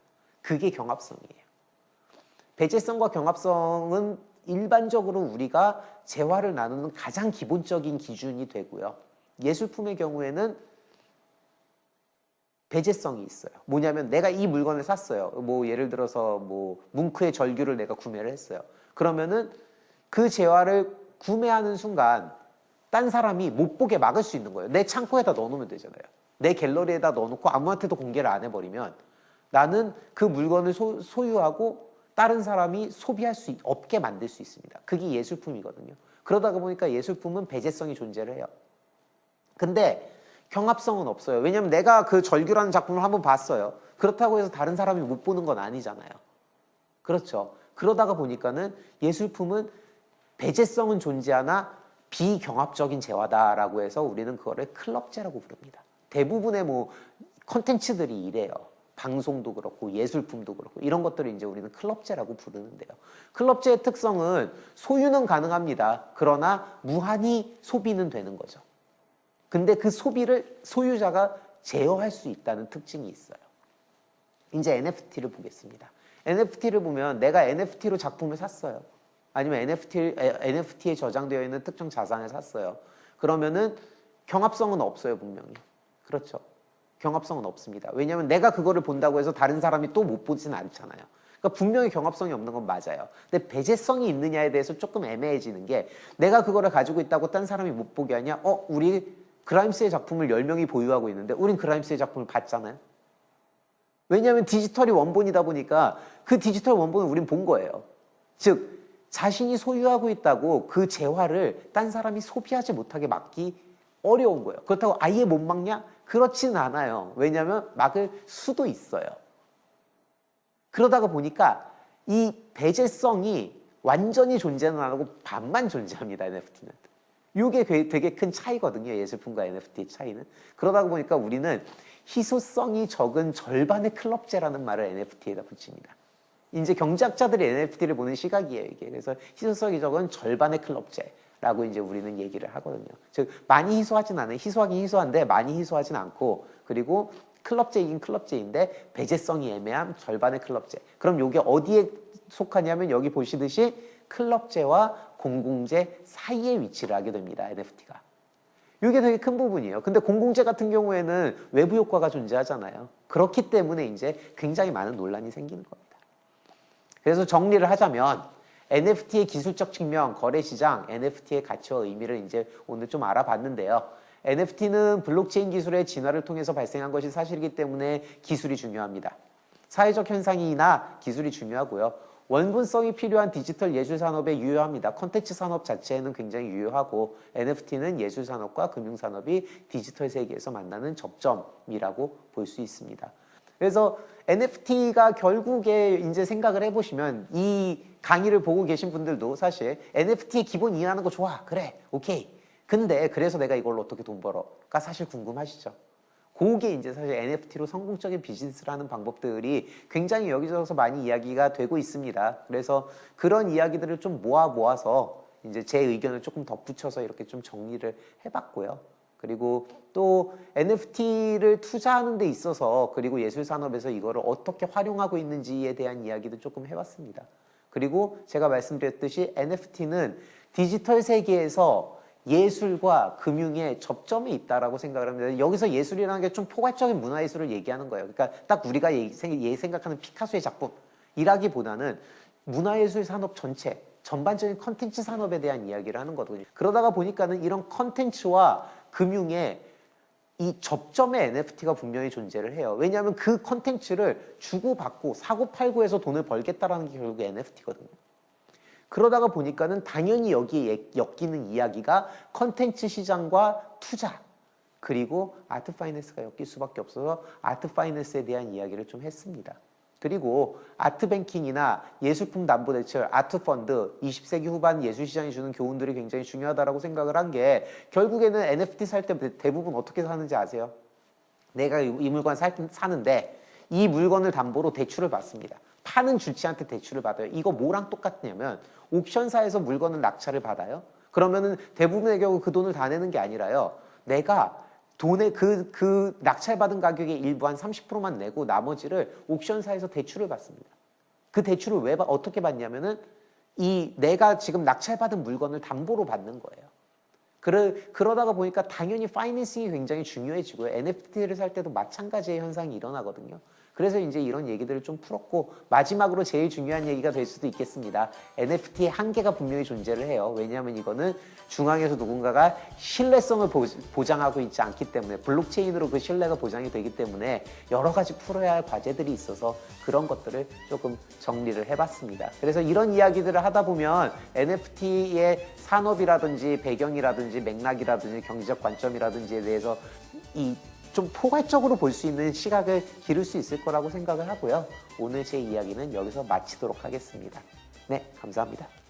그게 경합성이에요. 배제성과 경합성은 일반적으로 우리가 재화를 나누는 가장 기본적인 기준이 되고요. 예술품의 경우에는 배제성이 있어요. 뭐냐면 내가 이 물건을 샀어요. 뭐 예를 들어서 뭐 뭉크의 절규를 내가 구매를 했어요. 그러면은 그 재화를 구매하는 순간 딴 사람이 못 보게 막을 수 있는 거예요. 내 창고에다 넣어놓으면 되잖아요. 내 갤러리에다 넣어놓고 아무한테도 공개를 안 해버리면 나는 그 물건을 소유하고 다른 사람이 소비할 수 없게 만들 수 있습니다. 그게 예술품이거든요. 그러다가 보니까 예술품은 배제성이 존재를 해요. 근데 경합성은 없어요. 왜냐면 내가 그 절규라는 작품을 한번 봤어요. 그렇다고 해서 다른 사람이 못 보는 건 아니잖아요. 그렇죠. 그러다가 보니까는 예술품은 배제성은 존재하나 비경합적인 재화다라고 해서 우리는 그거를 클럽재라고 부릅니다. 대부분의 뭐 컨텐츠들이 이래요. 방송도 그렇고 예술품도 그렇고 이런 것들을 이제 우리는 클럽재라고 부르는데요. 클럽재의 특성은 소유는 가능합니다. 그러나 무한히 소비는 되는 거죠. 근데 그 소비를 소유자가 제어할 수 있다는 특징이 있어요. 이제 NFT를 보겠습니다. NFT를 보면 내가 NFT로 작품을 샀어요. 아니면 NFT에 저장되어 있는 특정 자산을 샀어요. 그러면은 경합성은 없어요, 분명히. 그렇죠. 경합성은 없습니다. 왜냐하면 내가 그거를 본다고 해서 다른 사람이 또 못 보진 않잖아요. 그러니까 분명히 경합성이 없는 건 맞아요. 근데 배제성이 있느냐에 대해서 조금 애매해지는 게 내가 그거를 가지고 있다고 딴 사람이 못 보게 하냐? 우리 그라임스의 작품을 10명이 보유하고 있는데 우린 그라임스의 작품을 봤잖아요. 왜냐하면 디지털이 원본이다 보니까 그 디지털 원본을 우린 본 거예요. 즉 자신이 소유하고 있다고 그 재화를 딴 사람이 소비하지 못하게 막기 어려운 거예요. 그렇다고 아예 못 막냐? 그렇지는 않아요. 왜냐하면 막을 수도 있어요. 그러다가 보니까 이 배제성이 완전히 존재는 안 하고 반만 존재합니다. NFT는. 이게 되게 큰 차이거든요. 예술품과 NFT의 차이는. 그러다 보니까 우리는 희소성이 적은 절반의 클럽재라는 말을 NFT에다 붙입니다. 이제 경제학자들이 NFT를 보는 시각이에요, 이게. 그래서 희소성이 적은 절반의 클럽재라고 이제 우리는 얘기를 하거든요. 즉, 많이 희소하진 않아요. 희소하긴 희소한데 많이 희소하진 않고, 그리고 클럽재이긴 클럽재인데 배제성이 애매한 절반의 클럽재. 그럼 이게 어디에 속하냐면 여기 보시듯이 클럽재와 공공재 사이에 위치를 하게 됩니다. NFT가. 이게 되게 큰 부분이에요. 근데 공공재 같은 경우에는 외부 효과가 존재하잖아요. 그렇기 때문에 이제 굉장히 많은 논란이 생기는 겁니다. 그래서 정리를 하자면 NFT의 기술적 측면, 거래시장, NFT의 가치와 의미를 이제 오늘 좀 알아봤는데요. NFT는 블록체인 기술의 진화를 통해서 발생한 것이 사실이기 때문에 기술이 중요합니다. 사회적 현상이나 기술이 중요하고요. 원본성이 필요한 디지털 예술 산업에 유효합니다. 콘텐츠 산업 자체에는 굉장히 유효하고 NFT는 예술 산업과 금융 산업이 디지털 세계에서 만나는 접점이라고 볼 수 있습니다. 그래서 NFT가 결국에 이제 생각을 해보시면 이 강의를 보고 계신 분들도 사실 NFT의 기본 이해하는 거 좋아. 그래. 오케이. 근데 그래서 내가 이걸로 어떻게 돈 벌어?가 사실 궁금하시죠? 그게 이제 사실 NFT로 성공적인 비즈니스를 하는 방법들이 굉장히 여기저기서 많이 이야기가 되고 있습니다. 그래서 그런 이야기들을 좀 모아서 이제 제 의견을 조금 덧붙여서 이렇게 좀 정리를 해봤고요. 그리고 또 NFT를 투자하는 데 있어서 그리고 예술 산업에서 이거를 어떻게 활용하고 있는지에 대한 이야기도 조금 해봤습니다. 그리고 제가 말씀드렸듯이 NFT는 디지털 세계에서 예술과 금융의 접점이 있다라고 생각을 합니다. 여기서 예술이라는 게 좀 포괄적인 문화예술을 얘기하는 거예요. 그러니까 딱 우리가 생각하는 피카소의 작품이라기보다는 문화예술 산업 전체, 전반적인 컨텐츠 산업에 대한 이야기를 하는 거거든요. 그러다가 보니까는 이런 컨텐츠와 금융의 이 접점에 NFT가 분명히 존재를 해요. 왜냐하면 그 컨텐츠를 주고받고 사고팔고 해서 돈을 벌겠다라는 게 결국 NFT거든요. 그러다가 보니까는 당연히 여기에 엮이는 이야기가 컨텐츠 시장과 투자 그리고 아트 파이낸스가 엮일 수밖에 없어서 아트 파이낸스에 대한 이야기를 좀 했습니다. 그리고 아트 뱅킹이나 예술품 담보 대출, 아트 펀드, 20세기 후반 예술 시장이 주는 교훈들이 굉장히 중요하다고 생각을 한 게 결국에는 NFT 살 때 대부분 어떻게 사는지 아세요? 내가 이 물건 사는데 이 물건을 담보로 대출을 받습니다. 파는 주치한테 대출을 받아요. 이거 뭐랑 똑같냐면 옥션사에서 물건을 낙찰을 받아요. 그러면은 대부분의 경우 그 돈을 다 내는 게 아니라요. 내가 돈의 그 낙찰받은 가격의 일부 한 30%만 내고 나머지를 옥션사에서 대출을 받습니다. 그 대출을 어떻게 받냐면은 내가 지금 낙찰받은 물건을 담보로 받는 거예요. 그러다가 보니까 당연히 파이낸싱이 굉장히 중요해지고요. NFT를 살 때도 마찬가지의 현상이 일어나거든요. 그래서 이제 이런 얘기들을 좀 풀었고 마지막으로 제일 중요한 얘기가 될 수도 있겠습니다. NFT의 한계가 분명히 존재를 해요. 왜냐하면 이거는 중앙에서 누군가가 신뢰성을 보장하고 있지 않기 때문에 블록체인으로 그 신뢰가 보장이 되기 때문에 여러 가지 풀어야 할 과제들이 있어서 그런 것들을 조금 정리를 해봤습니다. 그래서 이런 이야기들을 하다 보면 NFT의 산업이라든지 배경이라든지 맥락이라든지 경제적 관점이라든지에 대해서 좀 포괄적으로 볼 수 있는 시각을 기를 수 있을 거라고 생각을 하고요. 오늘 제 이야기는 여기서 마치도록 하겠습니다. 네, 감사합니다.